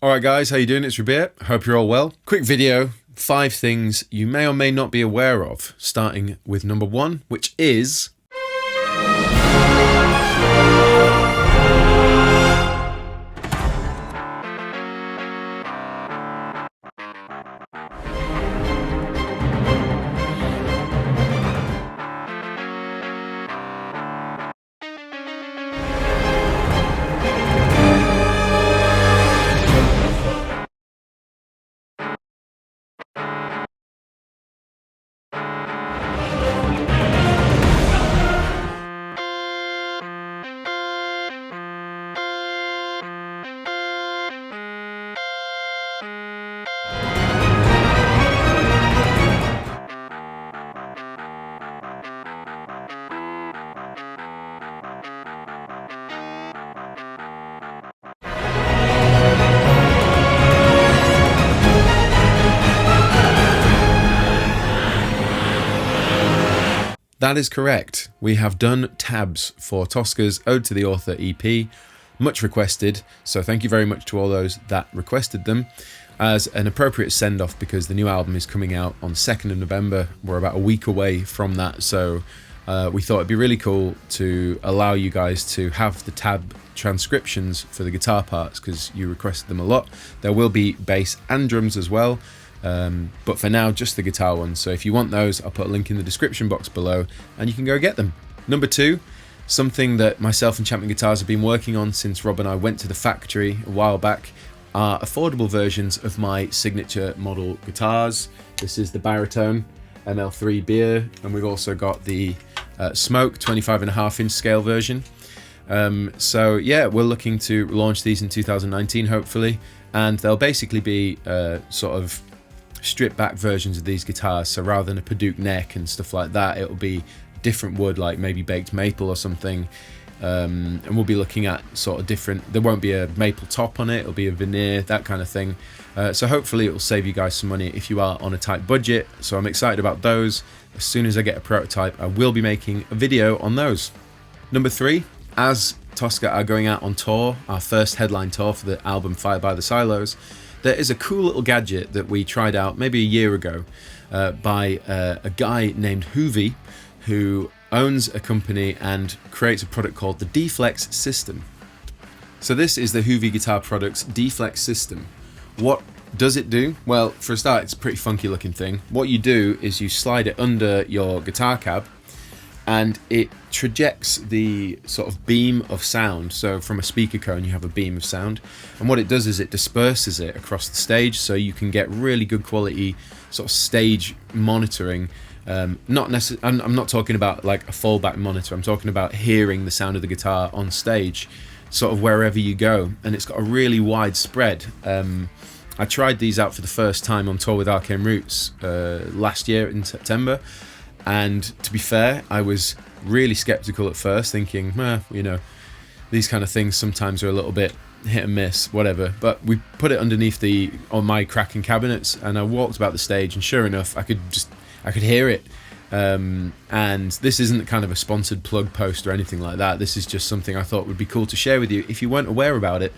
Alright guys, how you doing? It's Rabea. Hope you're all well. Quick video, 5 things you may or may not be aware of, starting with number 1, which is... That is correct. We have done tabs for Toska's Ode to the Author EP, much requested, so thank you very much to all those that requested them, as an appropriate send-off because the new album is coming out on 2nd of November. We're about a week away from that, so we thought it'd be really cool to allow you guys to have the tab transcriptions for the guitar parts because you requested them a lot. There will be bass and drums as well. But for now, just the guitar ones. So if you want those, I'll put a link in the description box below and you can go get them. Number 2, something that myself and Chapman Guitars have been working on since Rob and I went to the factory a while back are affordable versions of my signature model guitars. This is the Baritone ML3 Beer, and we've also got the Smoke 25.5-inch scale version. So yeah, we're looking to launch these in 2019 hopefully, and they'll basically be sort of stripped back versions of these guitars. So rather than a Padauk neck and stuff like that, it'll be different wood, like maybe baked maple or something, and we'll be looking at sort of different, there won't be a maple top on it, it'll be a veneer, that kind of thing. So hopefully it will save you guys some money if you are on a tight budget. So I'm excited about those. As soon as I get a prototype, I will be making a video on those. Number 3, as Toska are going out on tour, our first headline tour for the album Fire by the Silos, there is a cool little gadget that we tried out maybe a year ago by a guy named Hoovy, who owns a company and creates a product called the DFlex System. So this is the Hoovy Guitar Products DFlex System. What does it do? Well, for a start, it's a pretty funky looking thing. What you do is you slide it under your guitar cab and it trajects the sort of beam of sound. So from a speaker cone you have a beam of sound, and what it does is it disperses it across the stage so you can get really good quality sort of stage monitoring. I'm not talking about like a fallback monitor, I'm talking about hearing the sound of the guitar on stage sort of wherever you go, and it's got a really wide spread. I tried these out for the first time on tour with Arcane Roots last year in September. And to be fair, I was really skeptical at first, thinking, you know, these kind of things sometimes are a little bit hit and miss, whatever. But we put it underneath on my Kraken cabinets, and I walked about the stage, and sure enough, I could hear it. And this isn't kind of a sponsored plug post or anything like that. This is just something I thought would be cool to share with you if you weren't aware about it.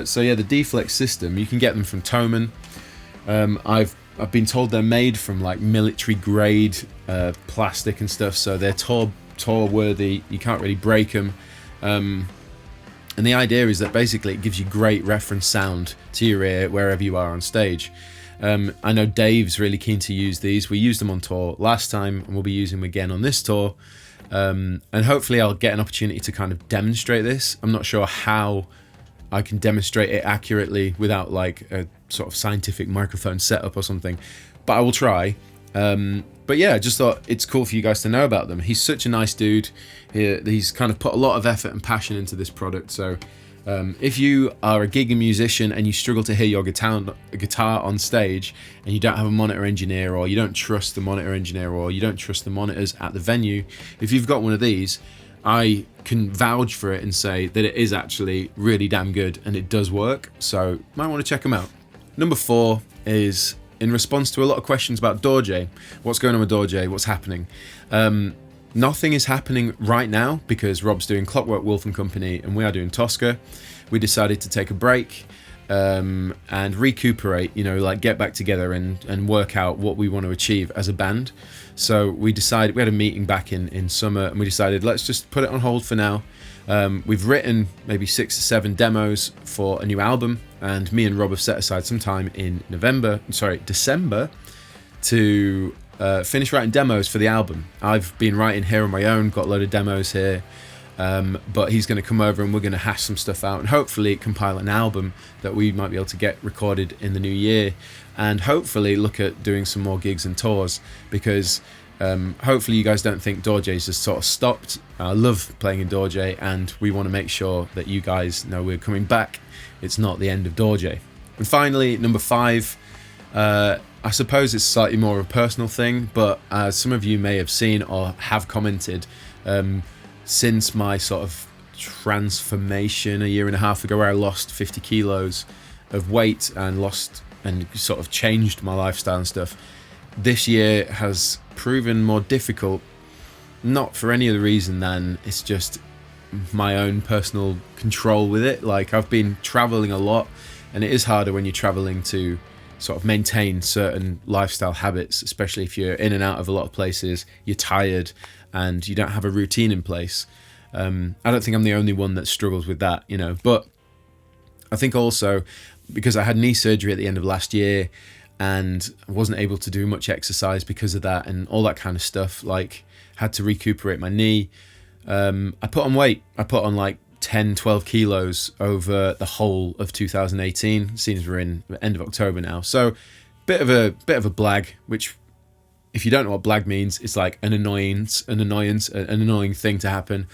So yeah, the DFlex System, you can get them from Thomann. I've been told they're made from like military grade plastic and stuff, so they're tour worthy, you can't really break them. And the idea is that basically it gives you great reference sound to your ear wherever you are on stage. I know Dave's really keen to use these. We used them on tour last time and we'll be using them again on this tour. And hopefully I'll get an opportunity to kind of demonstrate this. I'm not sure how I can demonstrate it accurately without like a sort of scientific microphone setup or something, but I will try. But yeah, I just thought it's cool for you guys to know about them. He's such a nice dude. He's kind of put a lot of effort and passion into this product. So if you are a gigging musician and you struggle to hear your guitar on stage and you don't have a monitor engineer, or you don't trust the monitor engineer, or you don't trust the monitors at the venue, if you've got one of these, I can vouch for it and say that it is actually really damn good and it does work, so you might want to check them out. Number 4 is in response to a lot of questions about Dorje. What's going on with Dorje? What's happening? Nothing is happening right now because Rob's doing Clockwork Wolf and Company and we are doing Toska. We decided to take a break and recuperate, you know, like get back together and work out what we want to achieve as a band. So we decided, we had a meeting back in summer, and we decided let's just put it on hold for now. We've written maybe 6 or 7 demos for a new album, and me and Rob have set aside some time in December to finish writing demos for the album. I've been writing here on my own, got a load of demos here, but he's going to come over and we're going to hash some stuff out and hopefully compile an album that we might be able to get recorded in the new year, and hopefully look at doing some more gigs and tours, because hopefully you guys don't think Dorje's just sort of stopped. I love playing in Dorje, and we want to make sure that you guys know we're coming back. It's not the end of Dorje. And finally, number 5, I suppose it's slightly more of a personal thing, but as some of you may have seen or have commented, since my sort of transformation a year and a half ago, where I lost 50 kilos of weight and sort of changed my lifestyle and stuff, this year has proven more difficult, not for any other reason than it's just my own personal control with it. Like, I've been traveling a lot, and it is harder when you're traveling to sort of maintain certain lifestyle habits, especially if you're in and out of a lot of places, you're tired and you don't have a routine in place. I don't think I'm the only one that struggles with that, you know, but I think also because I had knee surgery at the end of last year and I wasn't able to do much exercise because of that and all that kind of stuff, like had to recuperate my knee. I put on weight. I put on like 10-12 kilos over the whole of 2018. Seems we're in the end of October now, so bit of a blag, which if you don't know what blag means, it's like an annoyance, an annoying thing to happen.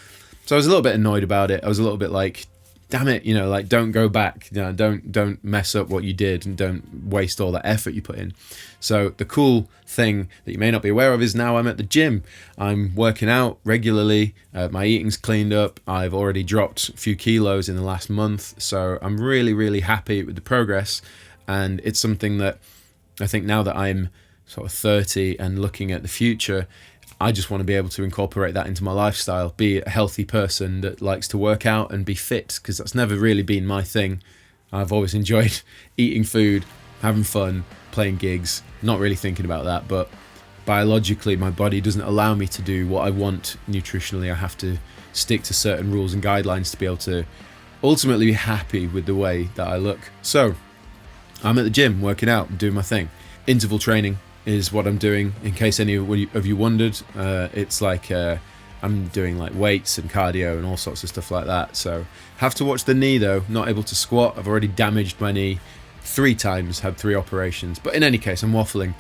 So I was a little bit annoyed about it. I was a little bit like, damn it, you know, like don't go back, you know, don't mess up what you did and don't waste all that effort you put in. So the cool thing that you may not be aware of is now I'm at the gym. I'm working out regularly. My eating's cleaned up. I've already dropped a few kilos in the last month. So I'm really, really happy with the progress. And it's something that I think now that I'm sort of 30 and looking at the future, I just want to be able to incorporate that into my lifestyle, be a healthy person that likes to work out and be fit, because that's never really been my thing. I've always enjoyed eating food, having fun, playing gigs, not really thinking about that, but biologically my body doesn't allow me to do what I want nutritionally. I have to stick to certain rules and guidelines to be able to ultimately be happy with the way that I look. So I'm at the gym working out and doing my thing. Interval training is what I'm doing, in case any of you wondered. It's like I'm doing like weights and cardio and all sorts of stuff like that. So have to watch the knee though, not able to squat. I've already damaged my knee 3 times, had 3 operations, but in any case I'm waffling.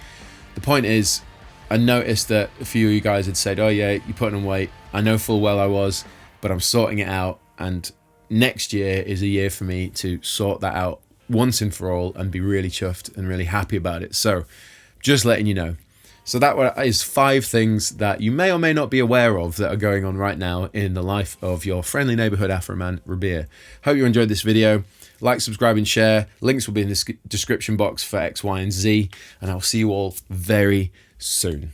The point is, I noticed that a few of you guys had said, oh yeah, you're putting on weight. I know full well I was, but I'm sorting it out, and next year is a year for me to sort that out once and for all and be really chuffed and really happy about it. So just letting you know. So that is 5 things that you may or may not be aware of that are going on right now in the life of your friendly neighborhood Afro man, Rabea. Hope you enjoyed this video. Like, subscribe and share. Links will be in the description box for X, Y, and Z. And I'll see you all very soon.